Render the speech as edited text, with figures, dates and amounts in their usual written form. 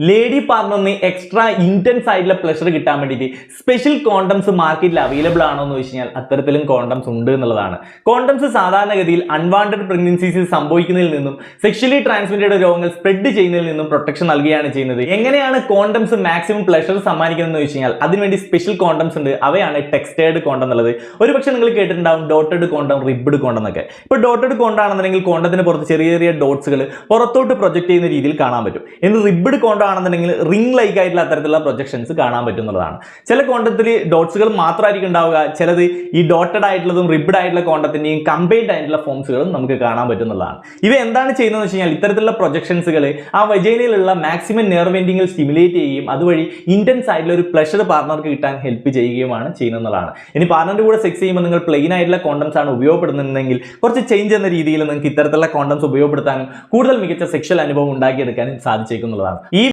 Lady പാർട്ണറിന് extra intense ആയിട്ടുള്ള pleasure കിട്ടാൻ വേണ്ടിയിട്ട് സ്പെഷ്യൽ കോണ്ടംസ് മാർക്കറ്റിൽ അവൈലബിൾ ആണോ എന്ന് ചോദിച്ചു കഴിഞ്ഞാൽ അത്തരത്തിലും കോണ്ടംസ് ഉണ്ട് എന്നുള്ളതാണ്. കോണ്ടംസ് സാധാരണഗതിയിൽ അൺവാണ്ടഡ് പ്രഗ്നൻസീസ് സംഭവിക്കുന്നതിൽ നിന്നും സെക്ഷലി ട്രാൻസ്മിറ്റഡ് രോഗങ്ങൾ സ്പ്രെഡ് ചെയ്യുന്നതിൽ നിന്നും പ്രൊട്ടക്ഷൻ നൽകുകയാണ് ചെയ്യുന്നത്. എങ്ങനെയാണ് കോണ്ടംസ് മാക്സിമം പ്ലഷർ സമ്മാനിക്കുന്നത് എന്ന് ചോദിച്ചു കഴിഞ്ഞാൽ അതിനുവേണ്ടി സ്പെഷ്യൽ കോണ്ടംസ് ഉണ്ട്. അവയാണ് ടെക്സ്റ്റേഡ് കോണ്ടം എന്നുള്ളത്. ഒരുപക്ഷെ നിങ്ങൾ കേട്ടിട്ടുണ്ടാവും ഡോട്ടഡ് കോണ്ടം, റിബ്ഡ് കോണ്ടം എന്നൊക്കെ. ഇപ്പോൾ ഡോട്ടഡ് കോണ്ടം ആണെന്നുണ്ടെങ്കിൽ കോണ്ടത്തിന് പുറത്ത് ചെറിയ ചെറിയ ഡോട്ട്സുകൾ പുറത്തോട്ട് പ്രൊജക്ട് ചെയ്യുന്ന രീതിയിൽ കാണാൻ പറ്റും. എന്ന് റിബ്ഡ് കോണ്ടം ആണെന്നുണ്ടെങ്കിൽ റിംഗ് ലൈക്ക് ആയിട്ടുള്ള അത്തരത്തിലുള്ള പ്രൊജക്ഷൻസ് കാണാൻ പറ്റുന്നതാണ്. ചില കോണ്ടത്തിൽ ഡോട്ട്സുകൾ മാത്രമായിരിക്കും ഉണ്ടാവുക, ചിലത് ഈ ഡോട്ടഡ് ആയിട്ടുള്ളതും റിബ്ഡ് ആയിട്ടുള്ള കോണ്ടത്തിന്റെയും കമ്പൈൻഡ് ആയിട്ടുള്ള ഫോംസുകളും നമുക്ക് കാണാൻ പറ്റുന്നതാണ്. ഇവ എന്താണ് ചെയ്യുന്നത് വെച്ച് കഴിഞ്ഞാൽ ഇത്തരത്തിലുള്ള പ്രൊജക്ഷൻസുകൾ ആ വജൈനയിലുള്ള മാക്സിമം നെർവ് എൻഡിങ്ങിൽ സ്റ്റിമുലേറ്റ് ചെയ്യുകയും അതുവഴി ഇന്റൻസ് ആയിട്ടുള്ള ഒരു പ്ലഷർ പാർട്ണർക്ക് കിട്ടാൻ ഹെൽപ്പ് ചെയ്യുകയുമാണ് ചെയ്യുന്നതാണ്. ഇനി പാർട്ണറിന്റെ കൂടെ സെക്സ് ചെയ്യുമ്പോൾ നിങ്ങൾ പ്ലെയിൻ ആയിട്ടുള്ള കോണ്ടംസ് ആണ് ഉപയോഗപ്പെടുന്നുണ്ടെങ്കിൽ കുറച്ച് ചേഞ്ച് എന്ന രീതിയിൽ നിങ്ങൾക്ക് ഇത്തരത്തിലുള്ള കോണ്ടംസ് ഉപയോഗപ്പെടുത്താനും കൂടുതൽ മികച്ച സെക്ഷൽ അനുഭവം ഉണ്ടാക്കിയെടുക്കാനും സാധിച്ചേക്കുന്നതാണ്. ഈ